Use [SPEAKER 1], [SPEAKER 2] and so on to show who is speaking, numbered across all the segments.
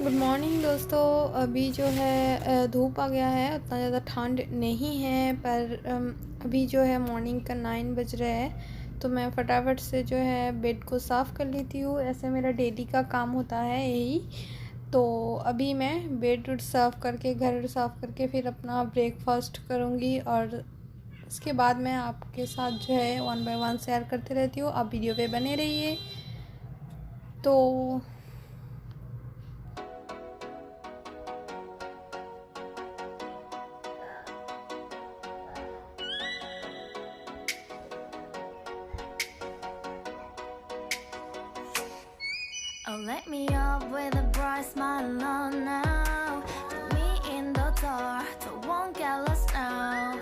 [SPEAKER 1] Good morning दोस्तों। अभी जो है धूप आ गया है, उतना ज़्यादा ठंड नहीं है, पर अभी जो है मॉर्निंग का 9 बज रहा है। तो मैं फटाफट से जो है बेड को साफ़ कर लेती हूँ। ऐसे मेरा डेली का काम होता है यही। तो अभी मैं बेड वुड साफ़ करके, घर साफ़ करके फिर अपना ब्रेकफास्ट करूँगी, और उसके बाद मैं आपके साथ जो है 1 बाय 1 शेयर करते रहती हूँ। आप वीडियो पे बने रहिए। तो
[SPEAKER 2] Oh, let me up with a bright smile on now. Put me in the dark, so won't get lost now.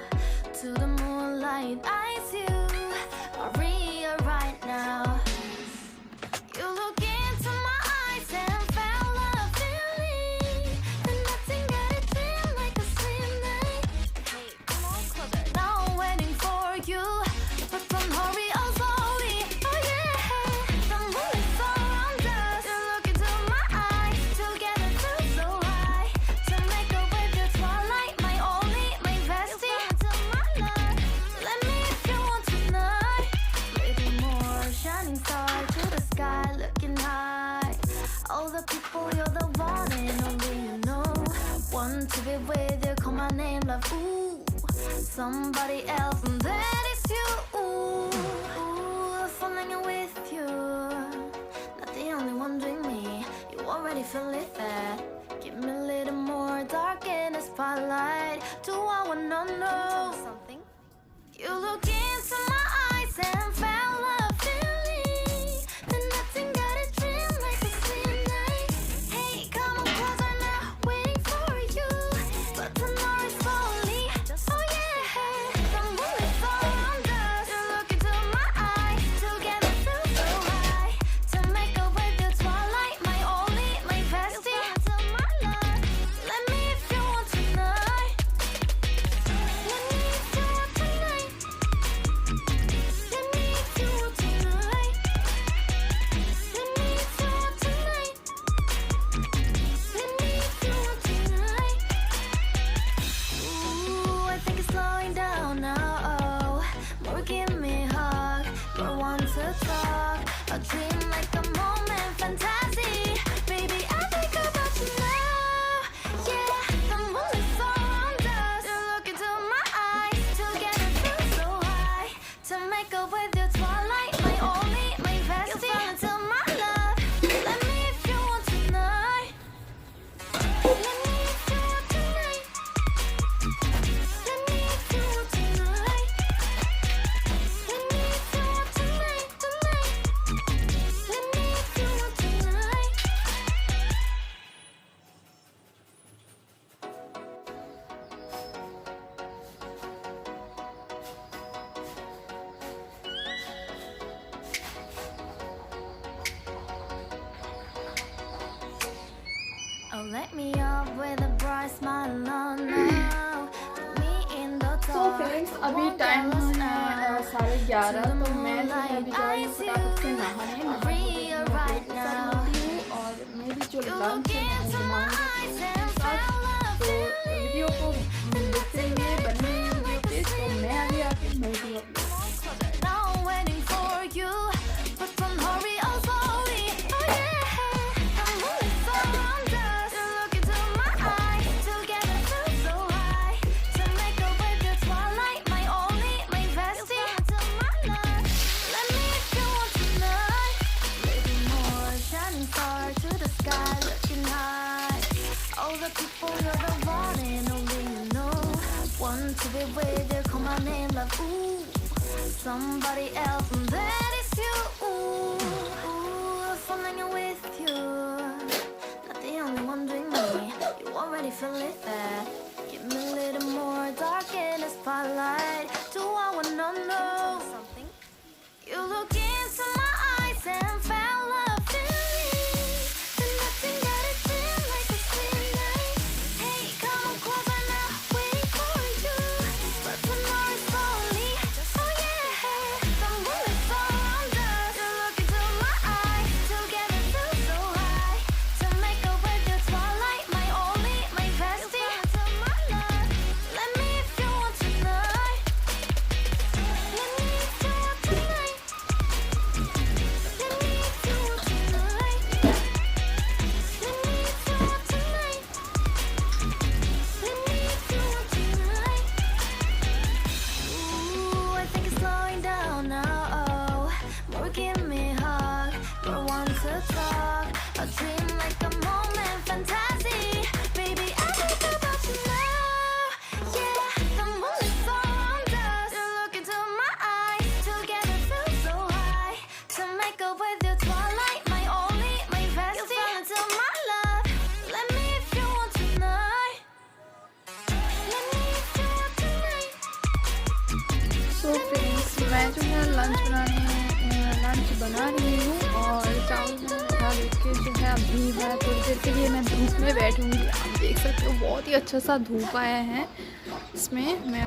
[SPEAKER 2] To the moonlight, eyes you are real right now. You look into my eyes and felt a feeling that nothing got it feel like a slim night. Hey, come on closer. Now I'm waiting for you, but don't hurry, oh slowly. Oh yeah, the moon is around us. You look into my eyes, together feel so high. To make a way through twilight, my only, my bestie. To my love, let me if you want tonight. Little more shining star to the sky, looking high. All the people, you're the one and only you know. Want to be with you, call my name, love. Ooh, somebody else, and that is you. Ooh, falling in with you. Not the only one doing me. You already feel it there. Give me a little more dark in the spotlight. Do I wanna know something? You look into my eyes and felt a feeling that nothing got a dream like a slim night. Hey, come on closer now, waiting for you, but the night is slowly. Oh yeah, the moon is around us. You look into my eyes, together feel so high. To make a way through twilight, my only, my bestie. To my love, let me if you want tonight. Let me if you want tonight. Let me if you want tonight. Let me if you want tonight. Let me if you want tonight. Ooh, I think it's slowing down now. Oh, more give me a hug. More want to talk. A dream like a moment, fantasy. Baby, I think about you now. Yeah, the moon is around us. You look into my eyes, together feel so high. To make a way through twilight, my only, my bestie. You fall into my love. Let me if you want tonight. Let me if you want tonight. Let me if you want tonight. Let me if you want tonight, tonight. Let me if you want tonight. Oh, let me up with a bright smile on now. Put me in the
[SPEAKER 1] तो
[SPEAKER 2] dark.
[SPEAKER 1] Friends अभी
[SPEAKER 2] Won't
[SPEAKER 1] time
[SPEAKER 2] get lost
[SPEAKER 1] है
[SPEAKER 2] now.
[SPEAKER 1] 11:30,
[SPEAKER 2] To the
[SPEAKER 1] तो मैं जो है अभी जा रही हूँ
[SPEAKER 2] moonlight,
[SPEAKER 1] फटाफट से
[SPEAKER 2] eyes
[SPEAKER 1] नहाने।
[SPEAKER 2] you
[SPEAKER 1] नहा के
[SPEAKER 2] real
[SPEAKER 1] मैं
[SPEAKER 2] right
[SPEAKER 1] ब्रेक कर
[SPEAKER 2] now.
[SPEAKER 1] लेती हूँ, और मेरी जो
[SPEAKER 2] You
[SPEAKER 1] लंच
[SPEAKER 2] look
[SPEAKER 1] है मैं
[SPEAKER 2] into my
[SPEAKER 1] बनाऊँगी
[SPEAKER 2] eyes
[SPEAKER 1] तो
[SPEAKER 2] and
[SPEAKER 1] उसके साथ।
[SPEAKER 2] felt a
[SPEAKER 1] तो
[SPEAKER 2] feeling
[SPEAKER 1] वीडियो को देखते रहिए, बने रहिए वीडियो पे। तो मैं आगे आके मिलती हूँ आप लोगों से।
[SPEAKER 2] Now I'm waiting for you, but don't hurry, oh slowly. Oh yeah, the moon is around us. You look into my eyes, together feel so high. To make a way through twilight, my only, my bestie. To my love, let me if you want tonight. Little more shining star to the sky, looking high. All the people, you're the one and only you know. Want to be with you, call my name, love. Ooh, somebody else, and that is you. Ooh, falling in with you. Not the only one doing me. You already feel it there. Give me a little more dark in the spotlight. Do I wanna know something? You look into my eyes and felt a feeling that nothing got a dream like a slim night. Hey, come on closer now, waiting for you, but the night is slowly. Oh yeah, the moon is around us. You look into my eyes, together feel so high. To make a way through
[SPEAKER 1] friends, मैं जो है lunch बना रही हूँ और चावल मैंने रखा देख के जो है अभी है थोड़ी देर के लिए मैं धूप में बैठूँगी। आप देख सकते हो बहुत ही अच्छा सा धूप आया है इसमें। मैं